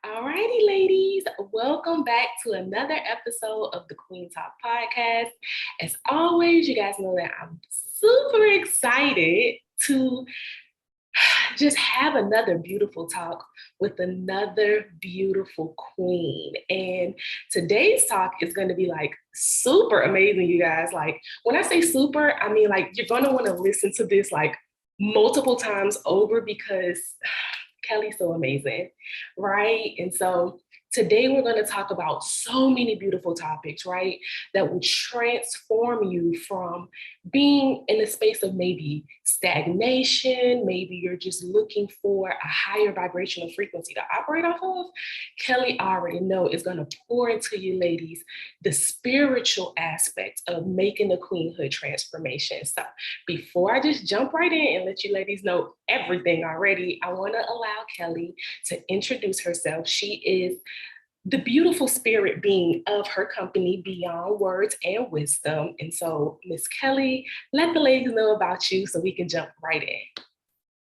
Alrighty, ladies, welcome back to another episode of the Queen Talk podcast. As always, you guys know that I'm super excited to just have another beautiful talk with another beautiful queen. And today's talk is going to be like super amazing, you guys. Like when I say super, I mean like you're going to want to listen to this like multiple times over because Kelly's so amazing, right? And so today we're going to talk about so many beautiful topics, right? That will transform you from being in a space of maybe stagnation, maybe you're just looking for a higher vibrational frequency to operate off of. Kelly already know is going to pour into you ladies the spiritual aspect of making the queenhood transformation. So before I just jump right in and let you ladies know everything already, I want to allow Kelly to introduce herself. She is the beautiful spirit being of her company, Beyond Words and Wisdom. And so, Miss Kelly, let the ladies know about you so we can jump right in.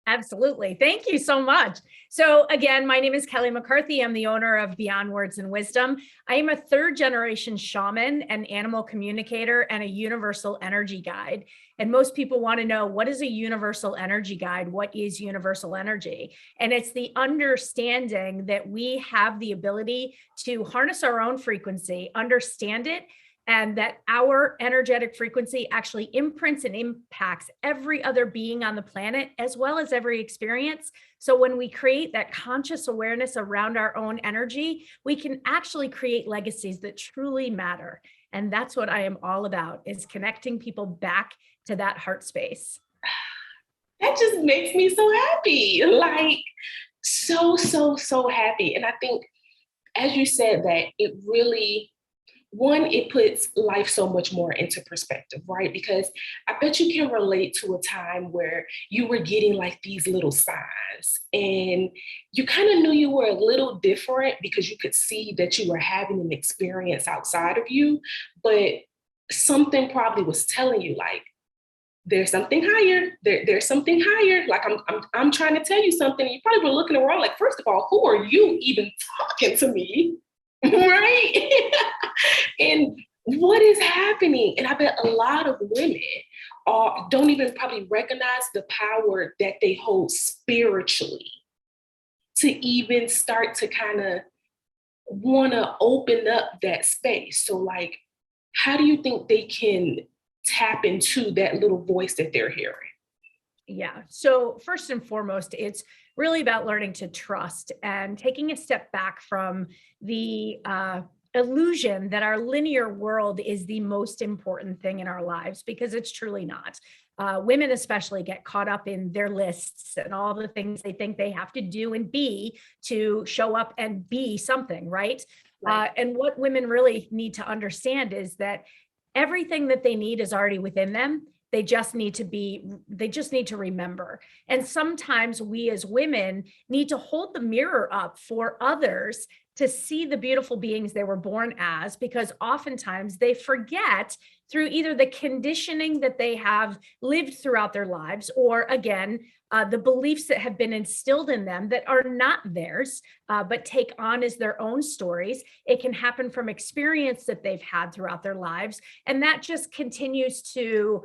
Absolutely. Thank you so much. So again, my name is Kelly McCarthy. I'm the owner of Beyond Words and Wisdom. I am a third generation shaman, an animal communicator, and a universal energy guide. And most people want to know, what is a universal energy guide? What is universal energy? And it's the understanding that we have the ability to harness our own frequency, understand it, and that our energetic frequency actually imprints and impacts every other being on the planet, as well as every experience. So when we create that conscious awareness around our own energy, we can actually create legacies that truly matter. And that's what I am all about, is connecting people back to that heart space. That just makes me so happy. Like, so happy. And I think, as you said, that it really, one, it puts life so much more into perspective, right? Because I bet you can relate to a time where you were getting like these little signs and you kind of knew you were a little different because you could see that you were having an experience outside of you, but something probably was telling you like, there's something higher. There's something higher. Like I'm trying to tell you something. You probably were looking around like, first of all, who are you even talking to me? Right? And what is happening? And I bet a lot of women don't even probably recognize the power that they hold spiritually to even start to kind of want to open up that space. So like, how do you think they can tap into that little voice that they're hearing? Yeah. So first and foremost, it's really about learning to trust and taking a step back from the illusion that our linear world is the most important thing in our lives, because it's truly not. Women especially get caught up in their lists and all the things they think they have to do and be to show up and be something, right? Right. And what women really need to understand is that everything that they need is already within them. They just need to remember. And sometimes we as women need to hold the mirror up for others to see the beautiful beings they were born as, because oftentimes they forget through either the conditioning that they have lived throughout their lives, or again, the beliefs that have been instilled in them that are not theirs, but take on as their own stories. It can happen from experience that they've had throughout their lives. And that just continues to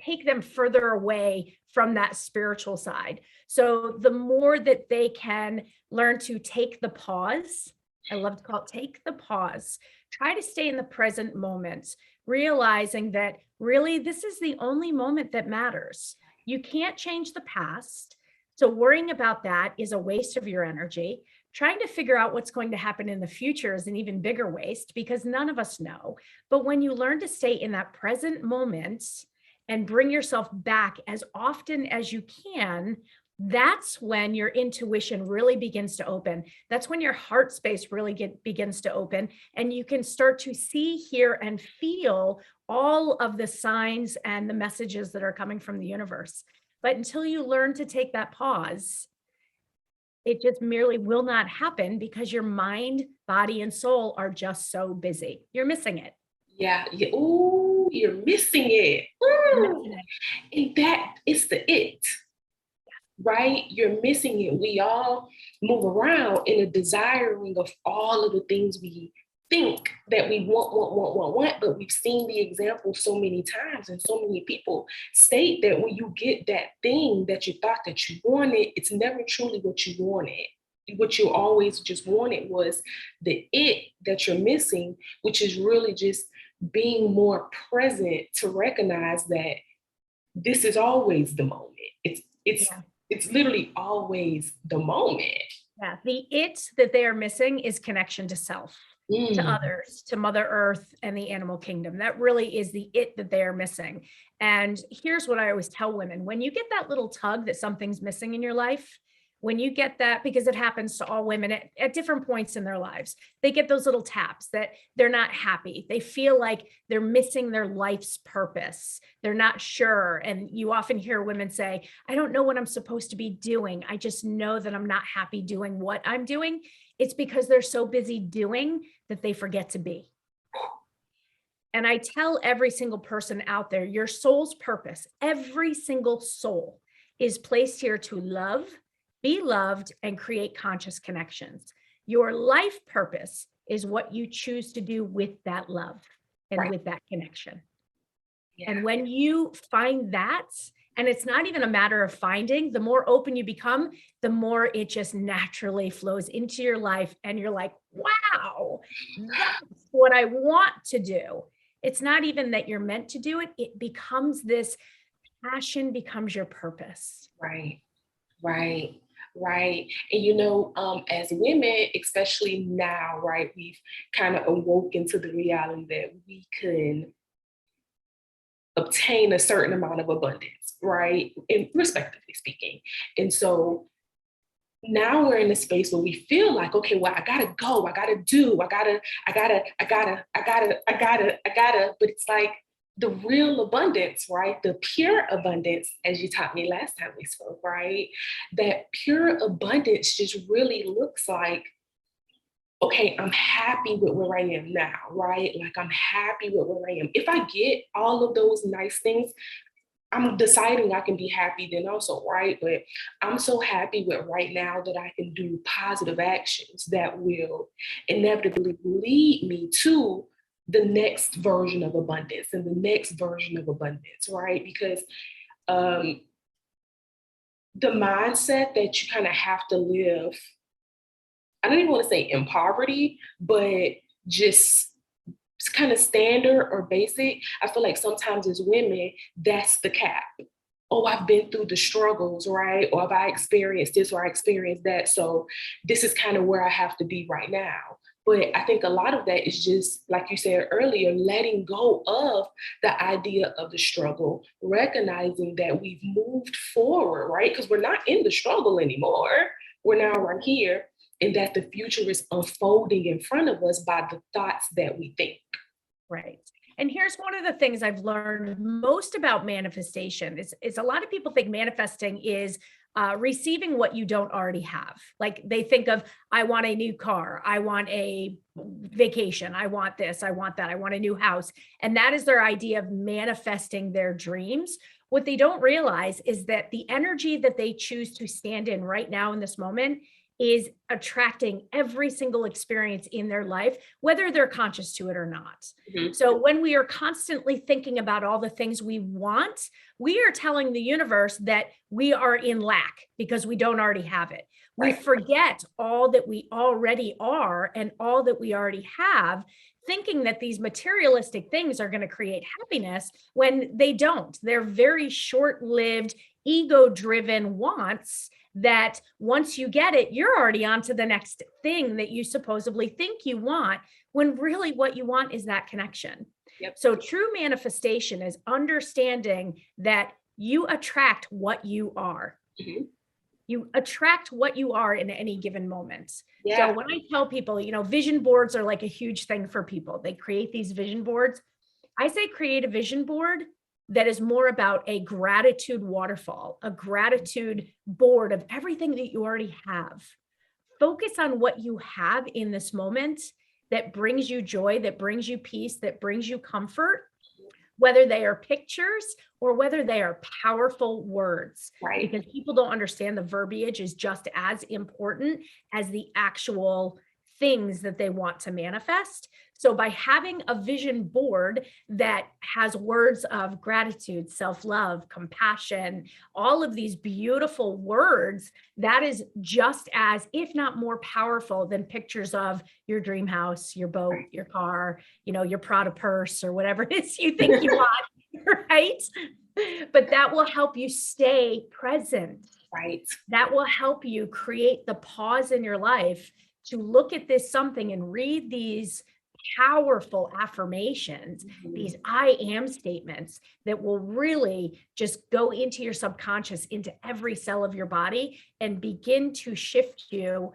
take them further away from that spiritual side. So the more that they can learn to take the pause, I love to call it take the pause, try to stay in the present moment, realizing that really this is the only moment that matters. You can't change the past. So worrying about that is a waste of your energy. Trying to figure out what's going to happen in the future is an even bigger waste, because none of us know. But when you learn to stay in that present moment and bring yourself back as often as you can, that's when your intuition really begins to open. That's when your heart space really begins to open, and you can start to see, hear, and feel all of the signs and the messages that are coming from the universe. But until you learn to take that pause, it just merely will not happen, because your mind, body, and soul are just so busy. You're missing it. Yeah. Ooh, you're missing it. Ooh. And that is the it. Right? You're missing it. We all move around in a desiring of all of the things we think that we want, but we've seen the example so many times, and so many people state that when you get that thing that you thought that you wanted, it's never truly what you wanted. What you always just wanted was the it that you're missing, which is really just being more present to recognize that this is always the moment. It's literally always the moment. Yeah, the it that they are missing is connection to self, to others, to Mother Earth and the animal kingdom. That really is the it that they are missing. And here's what I always tell women: when you get that little tug that something's missing in your life, when you get that, because it happens to all women at different points in their lives, they get those little taps that they're not happy. They feel like they're missing their life's purpose. They're not sure. And you often hear women say, I don't know what I'm supposed to be doing. I just know that I'm not happy doing what I'm doing. It's because they're so busy doing that they forget to be. And I tell every single person out there, your soul's purpose, every single soul is placed here to love, be loved, and create conscious connections. Your life purpose is what you choose to do with that love and with that connection. Yeah. And when you find that, and it's not even a matter of finding, the more open you become, the more it just naturally flows into your life. And you're like, wow, that's what I want to do. It's not even that you're meant to do it. It becomes this passion, becomes your purpose. Right. And as women, especially now, right, we've kind of awoken to the reality that we can obtain a certain amount of abundance, right, and respectively speaking. And so now we're in a space where we feel like, okay, well, I gotta go, I gotta do, I gotta, but it's like, the real abundance, right? The pure abundance, as you taught me last time we spoke, right? That pure abundance just really looks like, okay, I'm happy with where I am now, right? Like, I'm happy with where I am. If I get all of those nice things, I'm deciding I can be happy then also, right? But I'm so happy with right now that I can do positive actions that will inevitably lead me to the next version of abundance and the next version of abundance, right? Because the mindset that you kind of have to live, I don't even want to say in poverty, but just kind of standard or basic. I feel like sometimes as women, that's the cap. Oh, I've been through the struggles, right? Or have I experienced this or I experienced that? So this is kind of where I have to be right now. But I think a lot of that is just, like you said earlier, letting go of the idea of the struggle, recognizing that we've moved forward, right? Because we're not in the struggle anymore. We're now right here, and that the future is unfolding in front of us by the thoughts that we think. Right. And here's one of the things I've learned most about manifestation is a lot of people think manifesting is receiving what you don't already have. Like they think of, I want a new car, I want a vacation, I want this, I want that, I want a new house. And that is their idea of manifesting their dreams. What they don't realize is that the energy that they choose to stand in right now in this moment is attracting every single experience in their life, whether they're conscious to it or not. Mm-hmm. So when we are constantly thinking about all the things we want, we are telling the universe that we are in lack because we don't already have it. We forget all that we already are and all that we already have, thinking that these materialistic things are going to create happiness when they don't. They're very short-lived, ego-driven wants that once you get it, you're already on to the next thing that you supposedly think you want, when really what you want is that connection. Yep. So true manifestation is understanding that you attract what you are. Mm-hmm. You attract what you are in any given moment. Yeah. So when I tell people, vision boards are like a huge thing for people. They create these vision boards. I say create a vision board that is more about a gratitude waterfall, a gratitude board of everything that you already have. Focus on what you have in this moment that brings you joy, that brings you peace, that brings you comfort. whether they are pictures or whether they are powerful words, Right. because people don't understand the verbiage is just as important as the actual things that they want to manifest. So by having a vision board that has words of gratitude, self-love, compassion, all of these beautiful words, that is just as, if not more powerful than pictures of your dream house, your boat, your car, your Prada purse, or whatever it is you think you want, right? But that will help you stay present. Right. That will help you create the pause in your life to look at this something and read these powerful affirmations, these I am statements that will really just go into your subconscious, into every cell of your body, and begin to shift you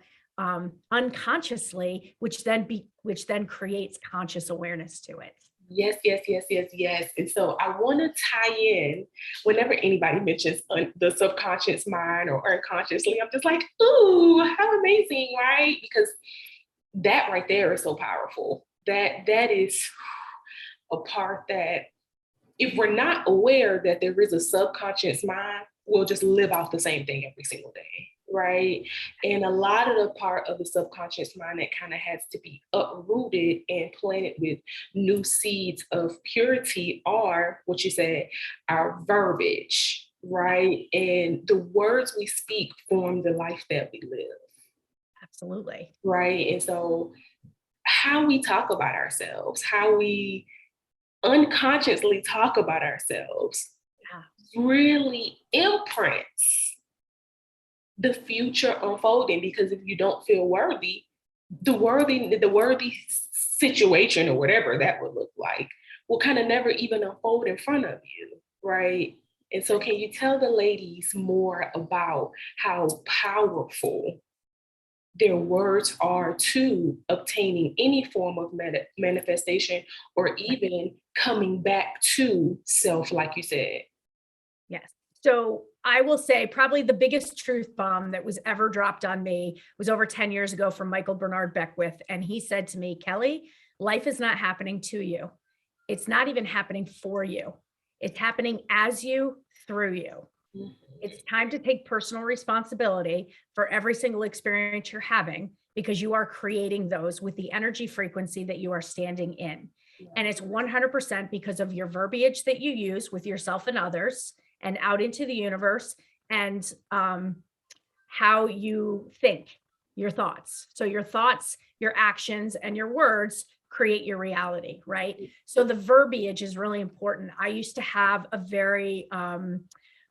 unconsciously, which then creates conscious awareness to it. Yes, yes, yes, yes, yes. And so I want to tie in whenever anybody mentions the subconscious mind or unconsciously, I'm just like, ooh, how amazing, right? Because that right there is so powerful. That is a part that if we're not aware that there is a subconscious mind, we'll just live off the same thing every single day, right? And a lot of the part of the subconscious mind that kind of has to be uprooted and planted with new seeds of purity are what you said, our verbiage, right? And the words we speak form the life that we live. Absolutely. Right. And so how we talk about ourselves, how we unconsciously talk about ourselves really imprints the future unfolding. Because if you don't feel worthy, the worthy situation or whatever that would look like will kind of never even unfold in front of you, right? And so can you tell the ladies more about how powerful their words are to obtaining any form of manifestation or even coming back to self, like you said? Yes. So I will say probably the biggest truth bomb that was ever dropped on me was over 10 years ago from Michael Bernard Beckwith. And he said to me, Kelly, life is not happening to you. It's not even happening for you. It's happening as you, through you. Mm-hmm. It's time to take personal responsibility for every single experience you're having, because you are creating those with the energy frequency that you are standing in. Yeah. And it's 100% because of your verbiage that you use with yourself and others and out into the universe, and how you think, your thoughts. So your thoughts, your actions, and your words create your reality, right? So the verbiage is really important. I used to have a very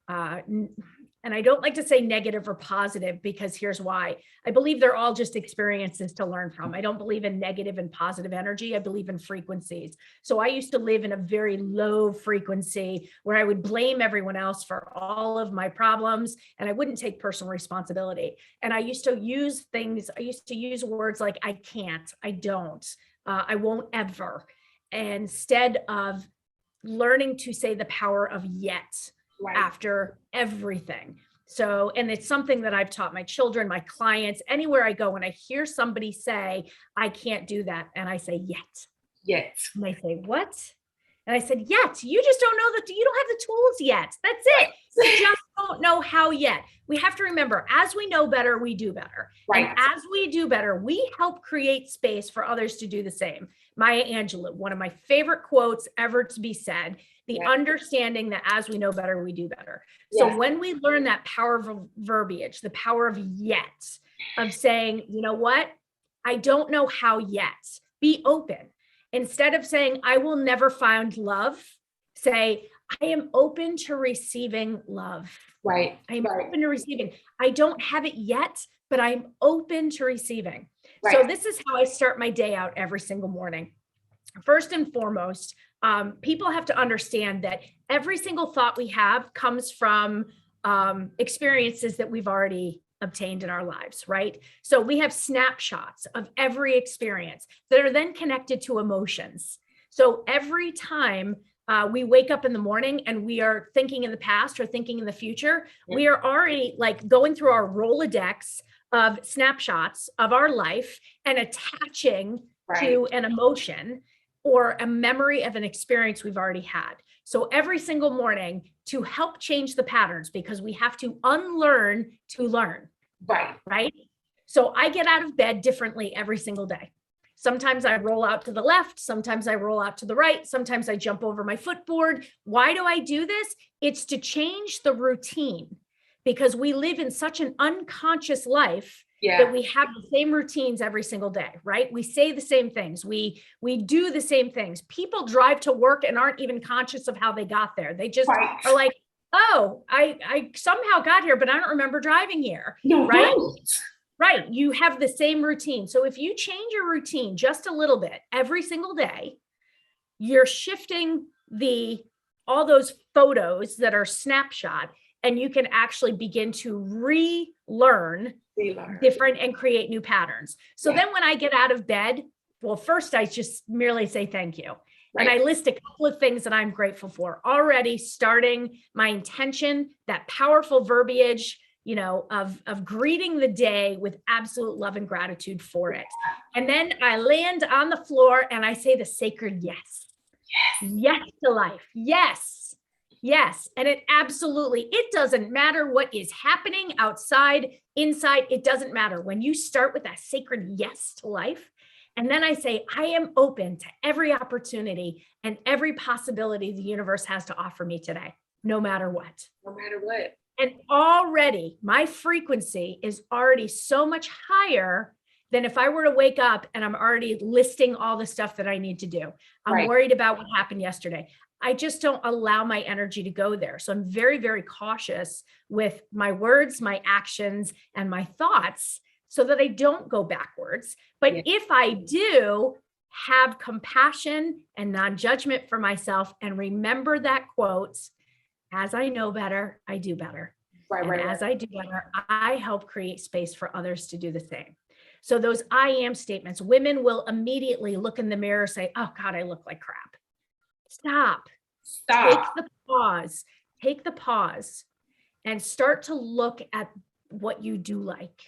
and I don't like to say negative or positive, because here's why. I believe they're all just experiences to learn from. I don't believe in negative and positive energy. I believe in frequencies. So I used to live in a very low frequency where I would blame everyone else for all of my problems, and I wouldn't take personal responsibility. And I used to use words like, I can't, I don't, I won't ever, instead of learning to say the power of yet. Right. After everything. So, and it's something that I've taught my children, my clients, anywhere I go, when I hear somebody say, I can't do that, and I say, yet. And they say, what? And I said, yet. You just don't know that you don't have the tools yet. That's it. You just don't know how yet. We have to remember, as we know better, we do better. Right. And as we do better, we help create space for others to do the same. Maya Angelou, one of my favorite quotes ever to be said, the understanding that as we know better, we do better. So when we learn that power of verbiage, the power of yet, of saying, you know what, I don't know how yet, be open. Instead of saying, I will never find love, say, I am open to receiving love. Right. I'm open to receiving. I don't have it yet, but I'm open to receiving. Right. So this is how I start my day out every single morning. First and foremost, people have to understand that every single thought we have comes from experiences that we've already obtained in our lives, right? So we have snapshots of every experience that are then connected to emotions. So every time we wake up in the morning and we are thinking in the past or thinking in the future, we are already like going through our Rolodex of snapshots of our life and attaching to an emotion or a memory of an experience we've already had. So every single morning, to help change the patterns, because we have to unlearn to learn. Right? So I get out of bed differently every single day. Sometimes I roll out to the left, sometimes I roll out to the right, sometimes I jump over my footboard. Why do I do this? It's to change the routine, because we live in such an unconscious life that we have the same routines every single day, right? We say the same things. We do the same things. People drive to work and aren't even conscious of how they got there. They just are like, oh, I somehow got here, but I don't remember driving here, right? Right. You have the same routine. So if you change your routine just a little bit every single day, you're shifting all those photos that are snapshot, and you can actually begin to relearn different and create new patterns. So then when I get out of bed, well, first I just merely say thank you. And I list a couple of things that I'm grateful for already, starting my intention, that powerful verbiage, of greeting the day with absolute love and gratitude for it. And then I land on the floor and I say the sacred yes. Yes to life. Yes. Yes. And it doesn't matter what is happening outside, inside, it doesn't matter. When you start with that sacred yes to life, and then I say, I am open to every opportunity and every possibility the universe has to offer me today, no matter what. No matter what. And already my frequency is already so much higher than if I were to wake up and I'm already listing all the stuff that I need to do. I'm worried about what happened yesterday. I just don't allow my energy to go there. So I'm very, very cautious with my words, my actions, and my thoughts so that I don't go backwards. But if I do, have compassion and non-judgment for myself, and remember that quote, as I know better, I do better. As I do better, I help create space for others to do the same. So those I am statements, women will immediately look in the mirror and say, oh God, I look like crap. Stop. Take the pause and start to look at what you do like.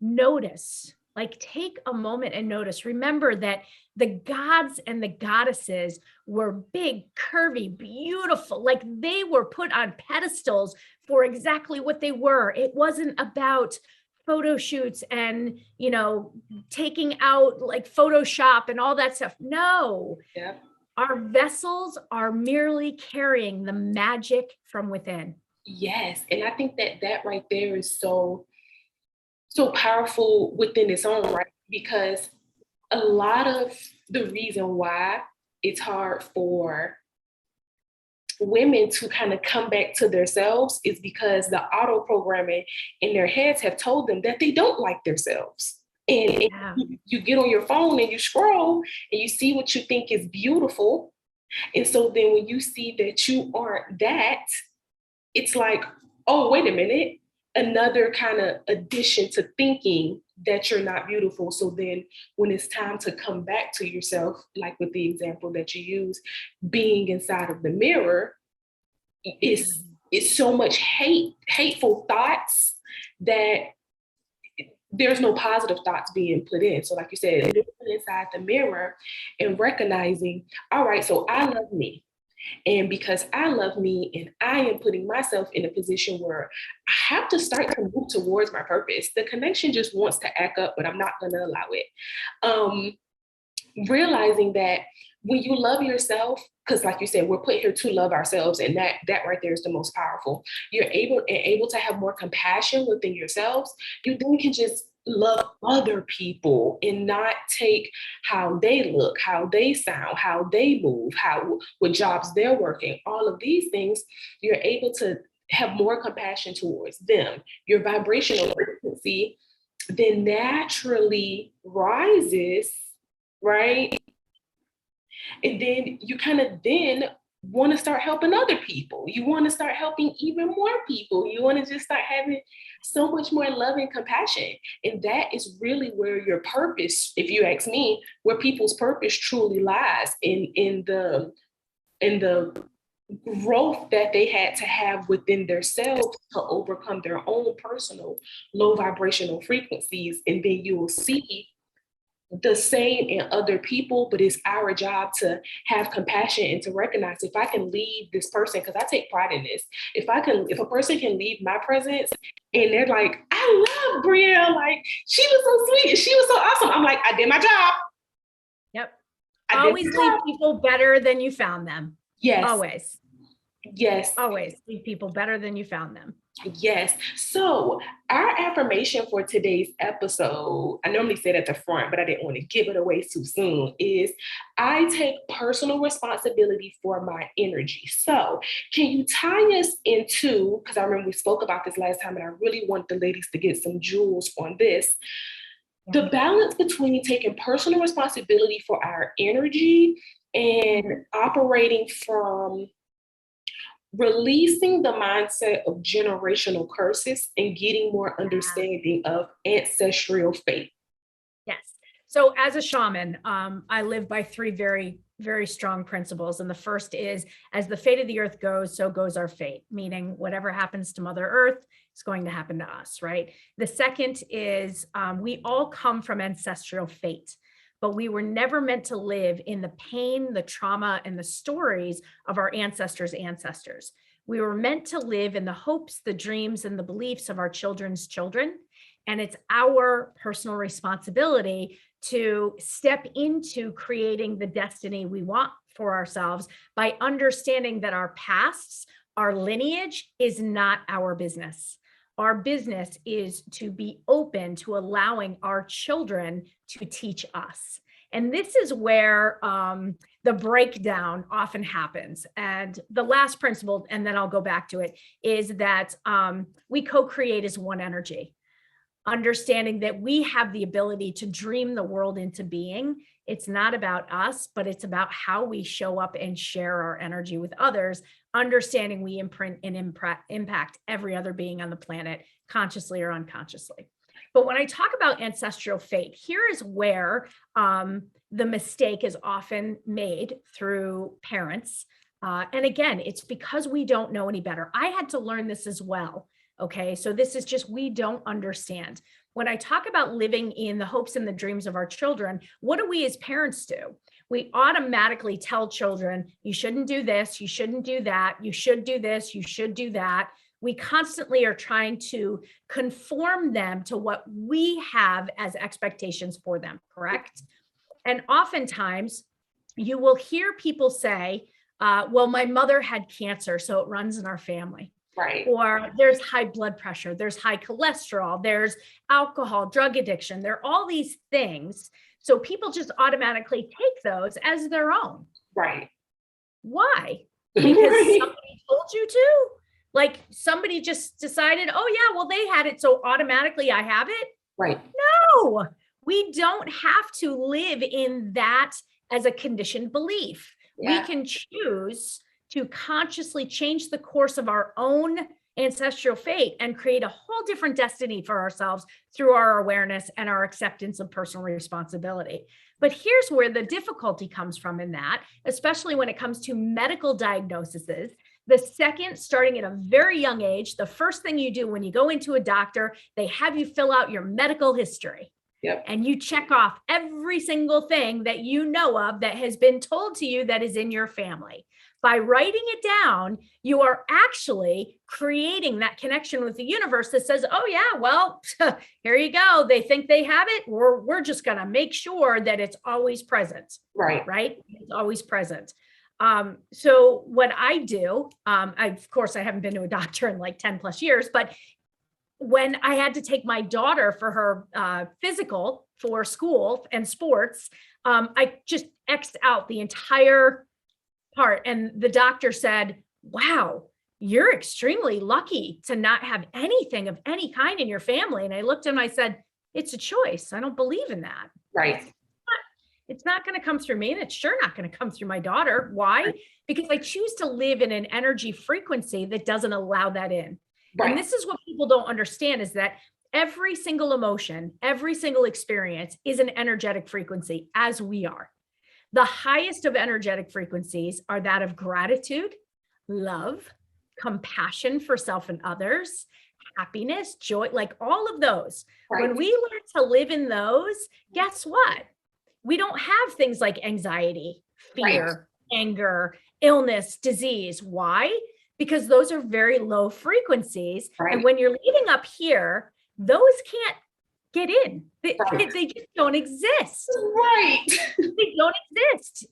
Notice, take a moment and notice. Remember that the gods and the goddesses were big, curvy, beautiful. They were put on pedestals for exactly what they were. It wasn't about photo shoots and, taking out Photoshop and all that stuff. No. Our vessels are merely carrying the magic from within. Yes. And I think that right there is so powerful within its own right, because a lot of the reason why it's hard for women to kind of come back to themselves is because the auto programming in their heads have told them that they don't like themselves. And you get on your phone and you scroll and you see what you think is beautiful. And so then when you see that you aren't that, it's like, oh, wait a minute. Another kind of addition to thinking that you're not beautiful. So then when it's time to come back to yourself, like with the example that you use, being inside of the mirror, it's so much hateful thoughts that there's no positive thoughts being put in. So like you said, living inside the mirror and recognizing, all right, so I love me. And because I love me and I am putting myself in a position where I have to start to move towards my purpose. The connection just wants to act up, but I'm not going to allow it. Realizing that when you love yourself, because like you said, we're put here to love ourselves, and that right there is the most powerful. You're able to have more compassion within yourselves. You then can just love other people and not take how they look, how they sound, how they move, what jobs they're working, all of these things. You're able to have more compassion towards them. Your vibrational frequency then naturally rises, right? And then you kind of want to start helping other people. You want to start helping even more people. You want to just start having so much more love and compassion. And that is really where your purpose, if you ask me, where people's purpose truly lies in the growth that they had to have within themselves to overcome their own personal low vibrational frequencies. And then you will see the same in other people, but it's our job to have compassion and to recognize if I can leave this person, because I take pride in this. If a person can leave my presence and they're like, I love Breye'l, like she was so sweet, she was so awesome. I'm like, I did my job. Yep. Always leave people better than you found them. Yes. Always. Yes. Always leave people better than you found them. Yes. So our affirmation for today's episode, I normally say it at the front, but I didn't want to give it away too soon, is I take personal responsibility for my energy. So can you tie us into, because I remember we spoke about this last time and I really want the ladies to get some jewels on this, the balance between taking personal responsibility for our energy and operating from releasing the mindset of generational curses and getting more understanding of ancestral fate. Yes. So as a shaman, I live by three very, very strong principles. And the first is, as the fate of the earth goes, so goes our fate, meaning whatever happens to Mother Earth is going to happen to us, right? The second is we all come from ancestral fate, but we were never meant to live in the pain, the trauma, and the stories of our ancestors' ancestors. We were meant to live in the hopes, the dreams, and the beliefs of our children's children. And it's our personal responsibility to step into creating the destiny we want for ourselves by understanding that our pasts, our lineage is not our business. Our business is to be open to allowing our children to teach us. And this is where the breakdown often happens. And the last principle, and then I'll go back to it, is that we co-create as one energy. Understanding that we have the ability to dream the world into being. It's not about us, but it's about how we show up and share our energy with others, understanding we imprint and impact every other being on the planet, consciously or unconsciously. But when I talk about ancestral fate, here is where the mistake is often made through parents. And again, it's because we don't know any better. I had to learn this as well. Okay, so this is just, we don't understand. When I talk about living in the hopes and the dreams of our children, what do we as parents do? We automatically tell children, you shouldn't do this, you shouldn't do that, you should do this, you should do that. We constantly are trying to conform them to what we have as expectations for them, correct? And oftentimes you will hear people say, well, my mother had cancer, so it runs in our family. Right. Or there's high blood pressure, there's high cholesterol, there's alcohol, drug addiction. There are all these things. So people just automatically take those as their own. Right. Why? Because somebody told you to? Like somebody just decided, oh yeah, well they had it, so automatically I have it? Right. No, we don't have to live in that as a conditioned belief. Yeah. We can choose to consciously change the course of our own ancestral fate and create a whole different destiny for ourselves through our awareness and our acceptance of personal responsibility. But here's where the difficulty comes from in that, especially when it comes to medical diagnoses. The second, starting at a very young age, the first thing you do when you go into a doctor, they have you fill out your medical history. Yep. And you check off every single thing that you know of that has been told to you that is in your family. By writing it down, you are actually creating that connection with the universe that says, oh yeah, well, here you go. They think they have it. We're just going to make sure that it's always present. Right? It's always present. So what I do, of course, I haven't been to a doctor in like 10 plus years, but when I had to take my daughter for her physical for school and sports, I just X'd out the entire part. And the doctor said, wow, you're extremely lucky to not have anything of any kind in your family. And I looked at him, I said, it's a choice. I don't believe in that. Right. It's not going to come through me, and it's sure not going to come through my daughter. Why? Because I choose to live in an energy frequency that doesn't allow that in. Right. And this is what people don't understand, is that every single emotion, every single experience is an energetic frequency, as we are. The highest of energetic frequencies are that of gratitude, love, compassion for self and others, happiness, joy, like all of those. Right. When we learn to live in those, guess what? we don't have things like anxiety, Right. fear, anger, illness, disease. Why? Because those are very low frequencies. Right. And when you're leading up here, those can't get in. Right. They just don't exist. Right. They don't exist.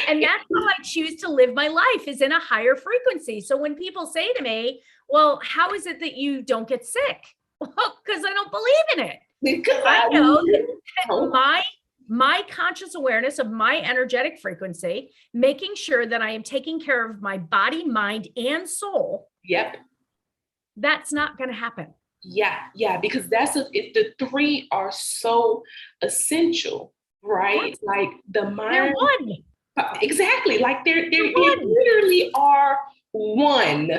And that's how I choose to live my life, is in a higher frequency. So when people say to me, well, how is it that you don't get sick? Well, because I don't believe in it. Because I know that my conscious awareness of my energetic frequency, making sure that I am taking care of my body, mind, and soul. Yep. That's not going to happen. Yeah, because if the three are so essential, right? Like the mind. They're one. Exactly. Like they literally are one.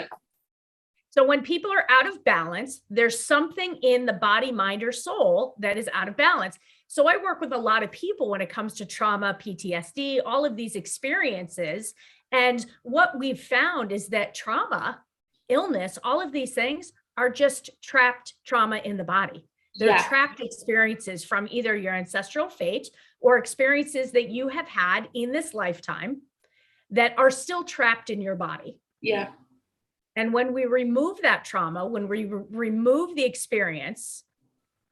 So when people are out of balance, there's something in the body, mind, or soul that is out of balance. So I work with a lot of people when it comes to trauma, PTSD, all of these experiences. And what we've found is that trauma, illness, all of these things are just trapped trauma in the body. They're trapped experiences from either your ancestral fate or experiences that you have had in this lifetime that are still trapped in your body. Yeah. And when we remove that trauma, when we remove the experience,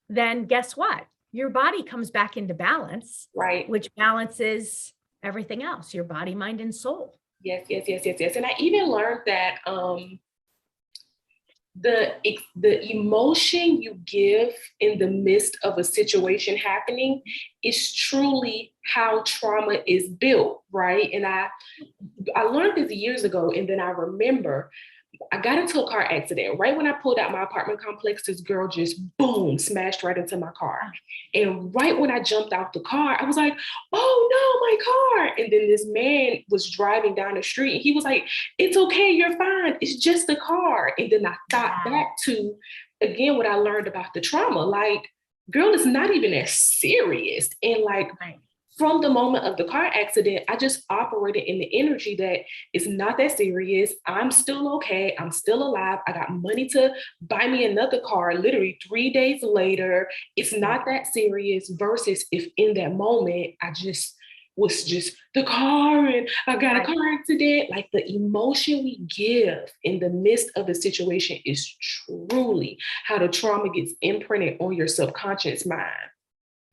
then guess what? Your body comes back into balance, right? Which balances everything else, your body, mind, and soul. Yes. And I even learned that the emotion you give in the midst of a situation happening is truly how trauma is built, right? And I learned this years ago, and then I remember I got into a car accident. Right when I pulled out my apartment complex, this girl just boom, smashed right into my car. And right when I jumped out the car, I was like, oh no, my car. And then this man was driving down the street and he was like, it's okay, you're fine. It's just a car. And then I thought back to, again, what I learned about the trauma. Like, girl, it's not even as serious. And like, from the moment of the car accident, I just operated in the energy that it's not that serious. I'm still okay. I'm still alive. I got money to buy me another car literally 3 days later. It's not that serious, versus if in that moment I just was just the car and I got a car accident. Like, the emotion we give in the midst of a situation is truly how the trauma gets imprinted on your subconscious mind.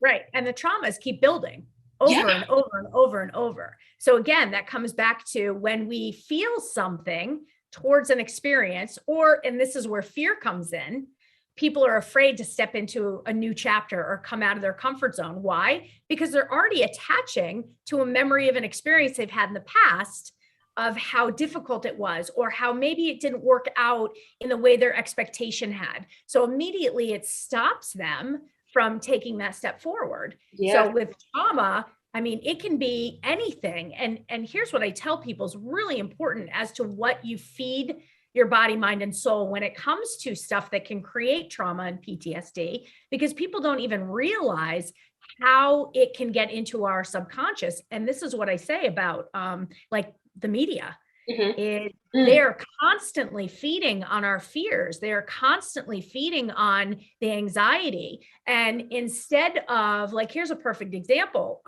Right. And the traumas keep building over and over and over and over. So again, that comes back to when we feel something towards an experience, and this is where fear comes in, people are afraid to step into a new chapter or come out of their comfort zone. Why? Because they're already attaching to a memory of an experience they've had in the past of how difficult it was, or how maybe it didn't work out in the way their expectation had. So immediately it stops them from taking that step forward. So with trauma, I mean, it can be anything. And here's what I tell people is really important as to what you feed your body, mind, and soul when it comes to stuff that can create trauma and PTSD, because people don't even realize how it can get into our subconscious. And this is what I say about like the media. They're constantly feeding on our fears. They're constantly feeding on the anxiety. And instead of, like, here's a perfect example.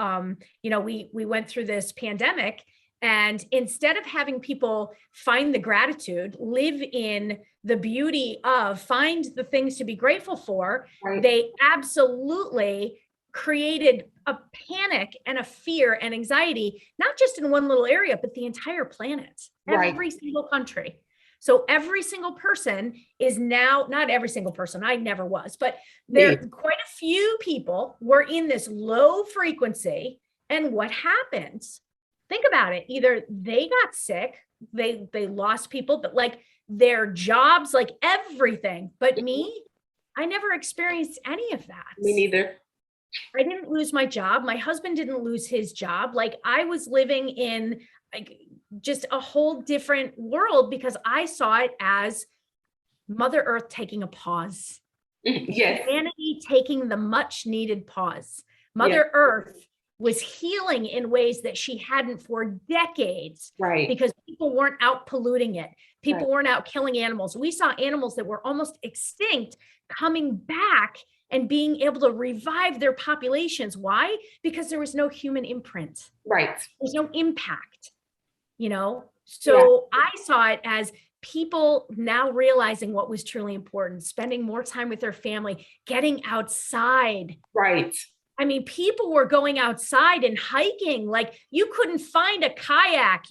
We went through this pandemic, and instead of having people find the gratitude, live in the beauty of, find the things to be grateful for, they absolutely created a panic and a fear and anxiety, not just in one little area, but the entire planet, every single country. So every single person is now, not every single person, I never was, but there quite a few people were in this low frequency. And what happens? Think about it. Either they got sick, they lost people, but like their jobs, like everything. But me, I never experienced any of that. Me neither. I didn't lose my job. My husband didn't lose his job. Like, I was living in like just a whole different world, because I saw it as Mother Earth taking a pause. Humanity taking the much needed pause. Mother Earth was healing in ways that she hadn't for decades, because people weren't out polluting it. People weren't out killing animals. We saw animals that were almost extinct coming back and being able to revive their populations. Why? Because there was no human imprint. Right. There's no impact, you know? Yeah. So I saw it as people now realizing what was truly important, spending more time with their family, getting outside. Right. I mean, people were going outside and hiking. Like, you couldn't find a kayak.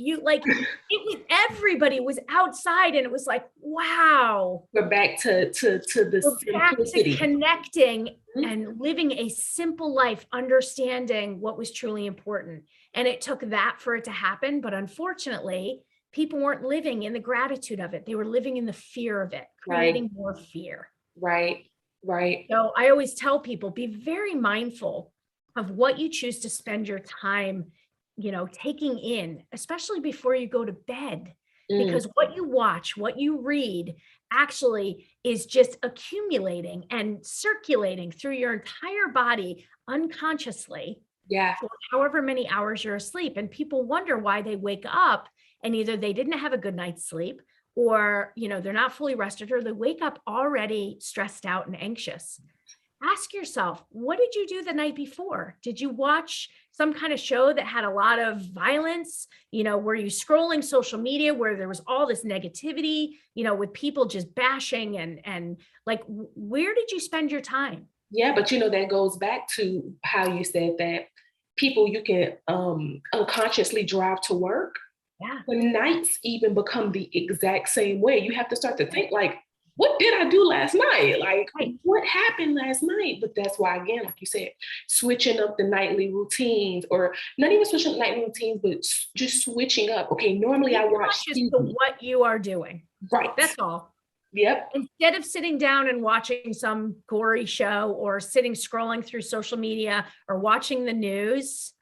Everybody was outside, and it was like, wow. We're back to the We're back to simplicity. connecting and living a simple life, understanding what was truly important. And it took that for it to happen. But unfortunately, people weren't living in the gratitude of it. They were living in the fear of it, creating more fear. Right. Right. So I always tell people, be very mindful of what you choose to spend your time, taking in, especially before you go to bed, because what you watch, what you read actually is just accumulating and circulating through your entire body unconsciously. Yeah. For however many hours you're asleep. And people wonder why they wake up and either they didn't have a good night's sleep, or, they're not fully rested, or they wake up already stressed out and anxious. Ask yourself, what did you do the night before? Did you watch some kind of show that had a lot of violence? Were you scrolling social media where there was all this negativity, with people just bashing and like, where did you spend your time? Yeah, but that goes back to how you said that people, you can unconsciously drive to work. Yeah. The nights even become the exact same way. You have to start to think like, what did I do last night? Like, what happened last night? But that's why, again, like you said, switching up the nightly routines, or not even switching up nightly routines, but just switching up. Okay, normally I watch TV. What you are doing. Right. That's all. Yep. Instead of sitting down and watching some gory show, or sitting scrolling through social media, or watching the news,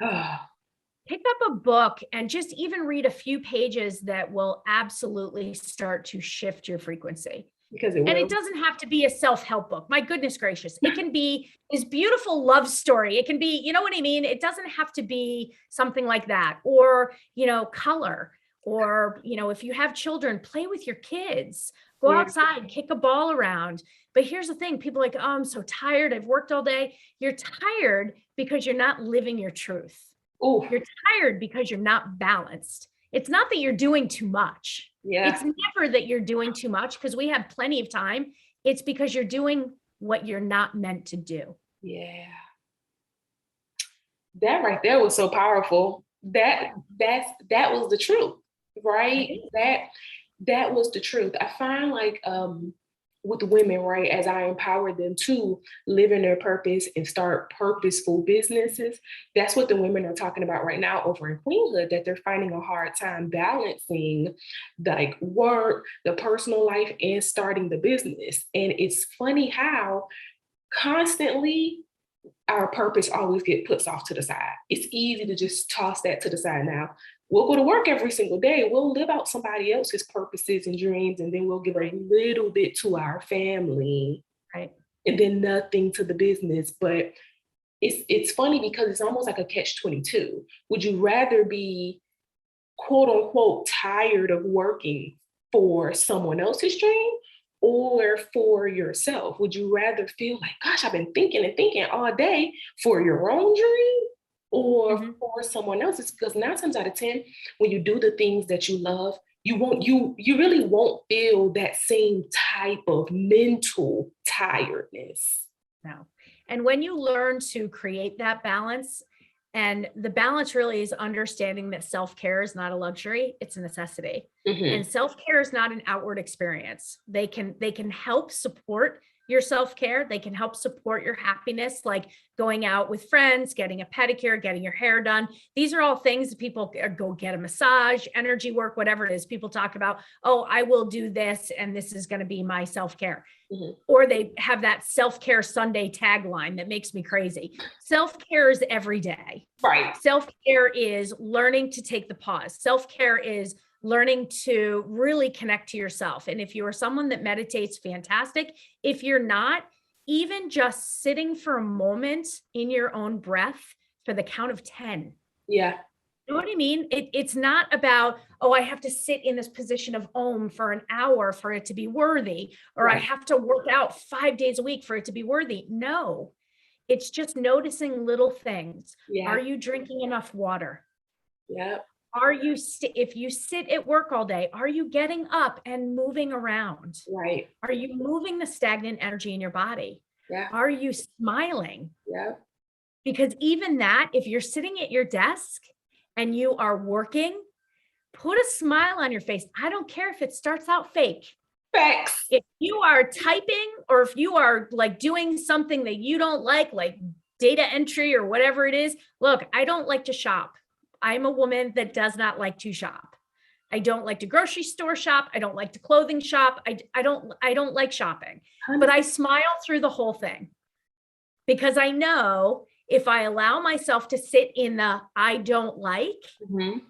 pick up a book and just even read a few pages that will absolutely start to shift your frequency. Because it doesn't have to be a self-help book. My goodness gracious. It can be this beautiful love story. It can be, you know what I mean? It doesn't have to be something like that, or, color, or, if you have children, play with your kids, go outside, kick a ball around. But here's the thing. People are like, oh, I'm so tired. I've worked all day. You're tired because you're not living your truth. Ooh. You're tired because you're not balanced. It's not that you're doing too much. Yeah. It's never that you're doing too much, because we have plenty of time. It's because you're doing what you're not meant to do. Yeah. That right there was so powerful. That was the truth, right? That was the truth. I find like with women, right, as I empower them to live in their purpose and start purposeful businesses, that's what the women are talking about right now over in Queenhood, that they're finding a hard time balancing like work, the personal life, and starting the business. And it's funny how constantly our purpose always get put off to the side. It's easy to just toss that to the side now. We'll go to work every single day. We'll live out somebody else's purposes and dreams, and then we'll give a little bit to our family, right? And then nothing to the business. But it's funny because it's almost like a catch-22. Would you rather be, quote unquote, tired of working for someone else's dream, or for yourself? Would you rather feel like, gosh, I've been thinking and thinking all day for your own dream, or for someone else's? Because 9 times out of 10, when you do the things that you love, you really won't feel that same type of mental tiredness. No. And when you learn to create that balance, and the balance really is understanding that self-care is not a luxury, it's a necessity. And self-care is not an outward experience. They can help support your self-care. They can help support your happiness, like going out with friends, getting a pedicure, getting your hair done. These are all things that people go get a massage, energy work, whatever it is. People talk about, oh, I will do this, and this is going to be my self-care. Or they have that self-care Sunday tagline that makes me crazy. Self-care is every day. Right. Self-care is learning to take the pause. Self-care is learning to really connect to yourself. And if you are someone that meditates, fantastic. If you're not, even just sitting for a moment in your own breath for the count of 10. Yeah. You know what I mean? It's not about, oh, I have to sit in this position of Om for an hour for it to be worthy, or I Right. have to work out 5 days a week for it to be worthy. No, it's just noticing little things. Yeah. Are you drinking enough water? Yep. Are you, if you sit at work all day, are you getting up and moving around? Right. Are you moving the stagnant energy in your body? Yeah. Are you smiling? Yep. Because even that, if you're sitting at your desk and you are working, put a smile on your face. I don't care if it starts out fake. Facts. If you are typing or if you are like doing something that you don't like data entry or whatever it is, look, I don't like to shop. I'm a woman that does not like to shop. I don't like to grocery store shop. I don't like to clothing shop. I don't like shopping, but I smile through the whole thing because I know if I allow myself to sit in the I don't like,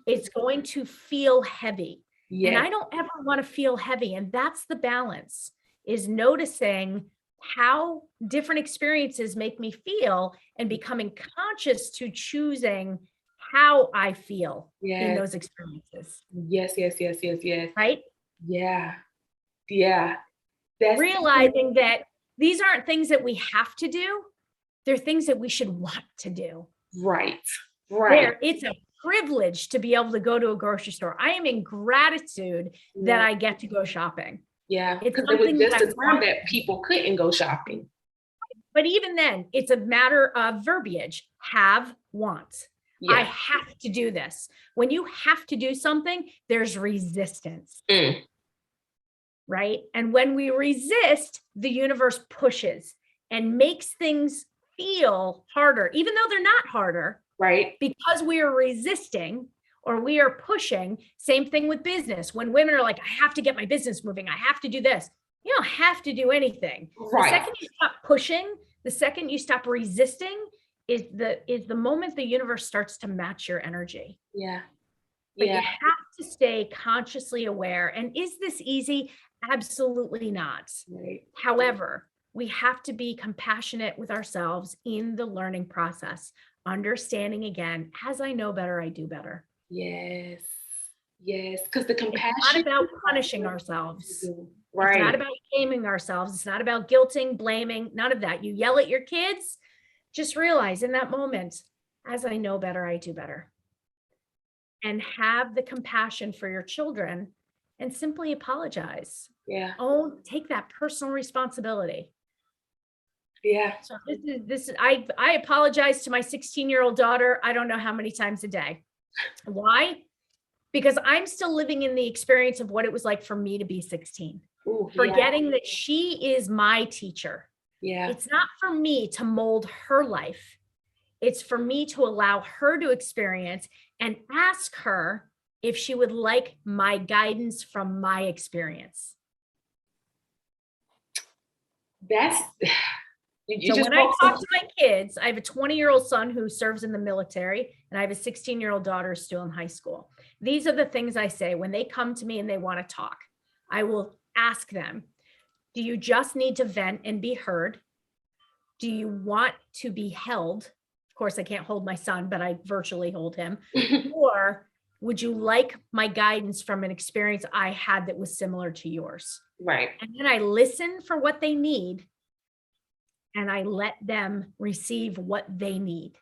it's going to feel heavy. Yes. And I don't ever want to feel heavy. And that's the balance, is noticing how different experiences make me feel and becoming conscious to choosing how I feel in those experiences. Yes, yes, yes, yes, yes. Right? Yeah. Yeah. That's realizing that these aren't things that we have to do. They're things that we should want to do. right. Right. It's a privilege to be able to go to a grocery store. I am in gratitude that I get to go shopping. Yeah, It's because it was something just that a time that people couldn't go shopping. But even then, it's a matter of verbiage. Have, want. Yeah. I have to do this. When you have to do something, there's resistance. Right? And when we resist, the universe pushes and makes things feel harder, even though they're not harder. Right. Because we are resisting or we are pushing. Same thing with business. When women are like, I have to get my business moving, I have to do this. You don't have to do anything. Right. The second you stop pushing, the second you stop resisting is the moment the universe starts to match your energy. Yeah. But you have to stay consciously aware. And is this easy? Absolutely not. Right. However, we have to be compassionate with ourselves in the learning process, understanding again, as I know better, I do better. Yes. Yes. Because the compassion. It's not about punishing ourselves. Right. It's not about shaming ourselves. It's not about guilting, blaming, none of that. You yell at your kids, just realize in that moment, as I know better, I do better. And have the compassion for your children and simply apologize. Yeah. Oh, take that personal responsibility. Yeah. So I apologize to my 16-year-old daughter. I don't know how many times a day. Why? Because I'm still living in the experience of what it was like for me to be 16. Ooh, forgetting that she is my teacher. Yeah. It's not for me to mold her life. It's for me to allow her to experience and ask her if she would like my guidance from my experience. That's so when I talk to my kids, I have a 20-year-old son who serves in the military, and I have a 16-year-old daughter still in high school. These are the things I say when they come to me and they want to talk. I will ask them, do you just need to vent and be heard? Do you want to be held? Of course, I can't hold my son, but I virtually hold him. Or would you like my guidance from an experience I had that was similar to yours? Right. And then I listen for what they need, and I let them receive what they need.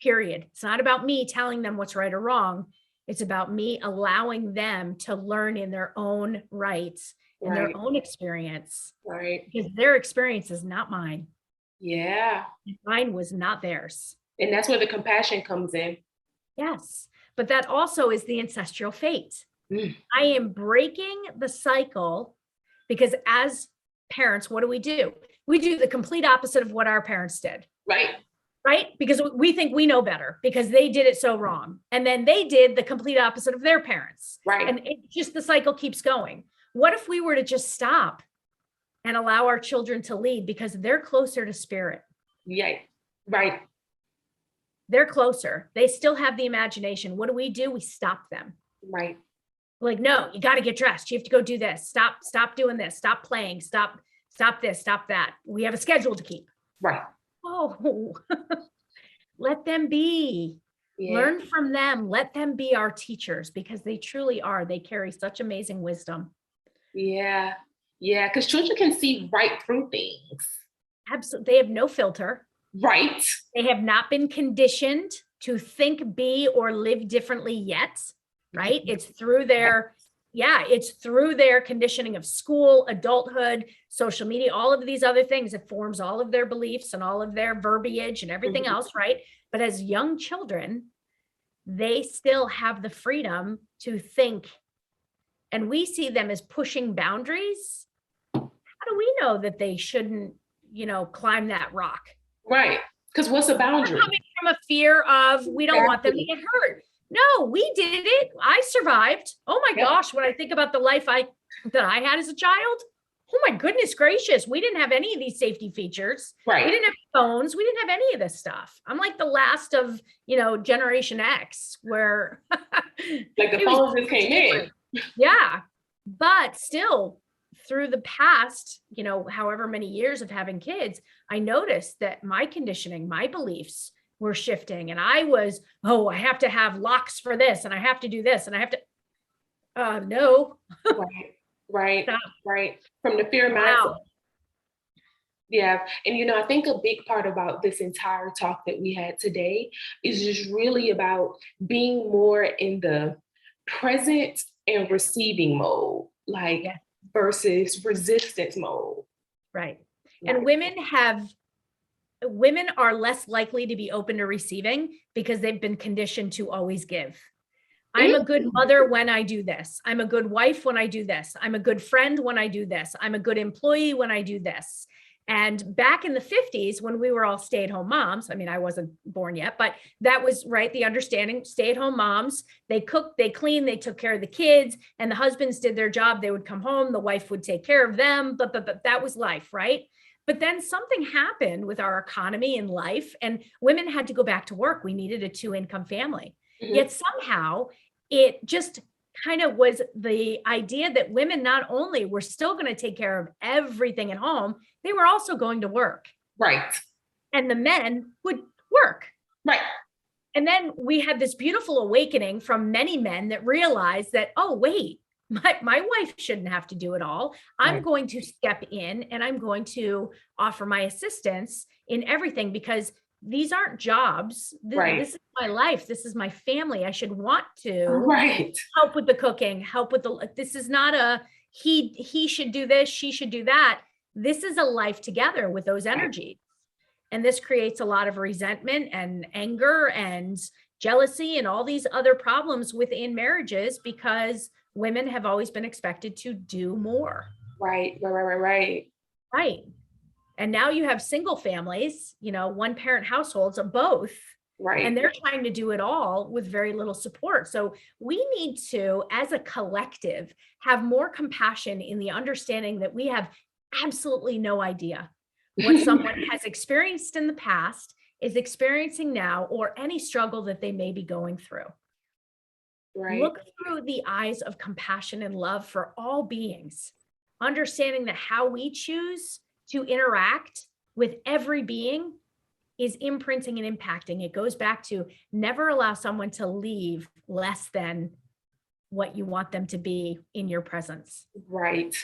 Period. It's not about me telling them what's right or wrong. It's about me allowing them to learn in their own rights and their own experience. Right. Because their experience is not mine. Yeah. Mine was not theirs. And that's where the compassion comes in. Yes. But that also is the ancestral fate. I am breaking the cycle because as parents, what do? We do the complete opposite of what our parents did. Right? Because we think we know better because they did it so wrong. And then they did the complete opposite of their parents. Right. And it just, the cycle keeps going. What if we were to just stop and allow our children to lead because they're closer to spirit? Yeah. Right. They're closer. They still have the imagination. What do? We stop them. Right. Like, no, you got to get dressed. You have to go do this. Stop doing this. Stop playing. Stop this. Stop that. We have a schedule to keep. Right. Oh, let them be. Yeah. Learn from them. Let them be our teachers because they truly are. They carry such amazing wisdom. Yeah. Yeah. Because children can see right through things. Absolutely. They have no filter. Right. They have not been conditioned to think, be, or live differently yet, right? It's through their conditioning of school, adulthood, social media, all of these other things. It forms all of their beliefs and all of their verbiage and everything else, right? But as young children, they still have the freedom to think. And we see them as pushing boundaries. How do we know that they shouldn't, climb that rock? Right. Because what's a boundary? Coming from a fear of we don't want them to get hurt. No, we did it. I survived. Oh my gosh, when I think about the life that I had as a child, oh my goodness gracious, we didn't have any of these safety features. Right. We didn't have phones. We didn't have any of this stuff. I'm like the last of, Generation X, where like the phones just came in. Yeah. But still, through the past, however many years of having kids, I noticed that my conditioning, my beliefs were shifting. And I was, I have to have locks for this, and I have to do this, and I have to, no. Right. From the fear mindset. Yeah. And, I think a big part about this entire talk that we had today is just really about being more in the present and receiving mode, versus resistance mode. Right. And women are less likely to be open to receiving because they've been conditioned to always give. I'm a good mother when I do this. I'm a good wife when I do this. I'm a good friend when I do this. I'm a good employee when I do this. And back in the 50s, when we were all stay-at-home moms, I mean, I wasn't born yet, but that was right. The understanding, stay-at-home moms, they cooked, they cleaned, they took care of the kids, and the husbands did their job. They would come home, the wife would take care of them, but that was life, right? But then something happened with our economy and life, and women had to go back to work. We needed a 2-income family. Yet somehow it just kind of was the idea that women not only were still going to take care of everything at home, they were also going to work. Right. And the men would work. Right. And then we had this beautiful awakening from many men that realized that, oh, wait, my wife shouldn't have to do it all. I'm going to step in and I'm going to offer my assistance in everything, because these aren't jobs. This is my life. This is my family. I should want to help with the cooking, help with this is not a, he should do this, she should do that. This is a life together with those energies. And this creates a lot of resentment and anger and jealousy and all these other problems within marriages because women have always been expected to do more. Right. And now you have single families, 1-parent households of both. Right. And they're trying to do it all with very little support. So we need to, as a collective, have more compassion in the understanding that we have absolutely no idea what someone has experienced in the past, is experiencing now, or any struggle that they may be going through. Right. Look through the eyes of compassion and love for all beings, understanding that how we choose to interact with every being is imprinting and impacting. It goes back to never allow someone to leave less than what you want them to be in your presence. Right.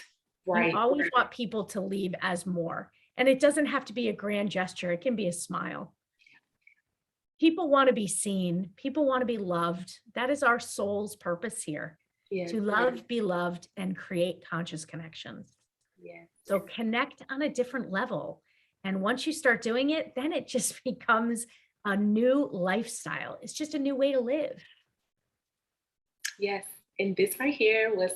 You always want people to leave as more. And it doesn't have to be a grand gesture. It can be a smile. People want to be seen. People want to be loved. That is our soul's purpose here. To love, be loved, and create conscious connections. So connect on a different level. And once you start doing it, then it just becomes a new lifestyle. It's just a new way to live. Yes. And this right here was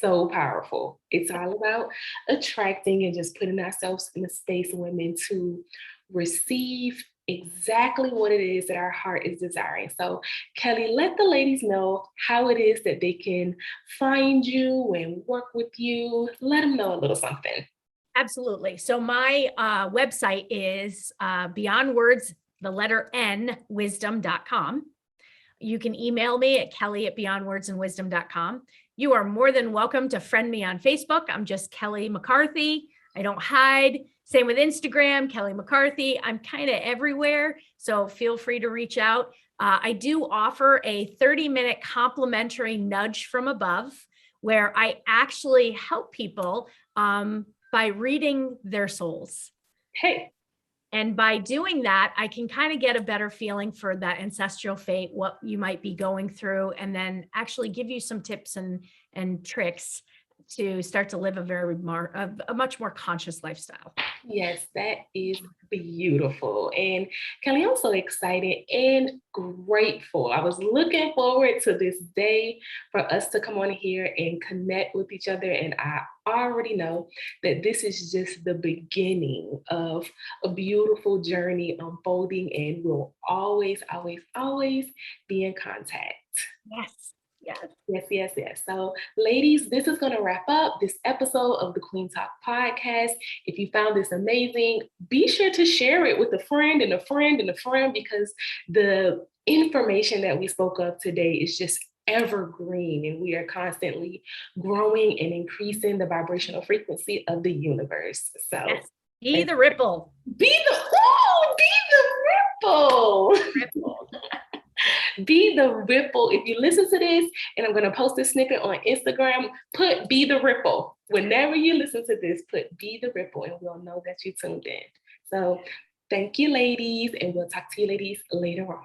so powerful. It's all about attracting and just putting ourselves in a space of women to receive exactly what it is that our heart is desiring. So Kelly, let the ladies know how it is that they can find you and work with you. Let them know a little something. Absolutely. So my website is Beyond Words, the letter N, wisdom.com. You can email me at kelly@beyondwordsandwisdom.com. You are more than welcome to friend me on Facebook. I'm just Kelly McCarthy. I don't hide. Same with Instagram, Kelly McCarthy. I'm kind of everywhere. So feel free to reach out. I do offer a 30-minute complimentary nudge from above, where I actually help people by reading their souls. Hey. And by doing that, I can kind of get a better feeling for that ancestral fate, what you might be going through, and then actually give you some tips and tricks to start to live a much more conscious lifestyle. Yes, that is beautiful. And Kelly, I'm so excited and grateful. I was looking forward to this day for us to come on here and connect with each other. And I already know that this is just the beginning of a beautiful journey unfolding, and we'll always, always, always be in contact. Yes. Yes. Yes, yes, yes. So, ladies, this is going to wrap up this episode of the Queen Talk podcast. If you found this amazing, be sure to share it with a friend and a friend and a friend, because the information that we spoke of today is just evergreen, and we are constantly growing and increasing the vibrational frequency of the universe. So, yes. Be the ripple. Be the ripple. Ripple. Be the ripple. If you listen to this, and I'm going to post this snippet on Instagram, put be the ripple. Whenever you listen to this, put be the ripple, and we'll know that you tuned in. So thank you, ladies, and we'll talk to you ladies later on.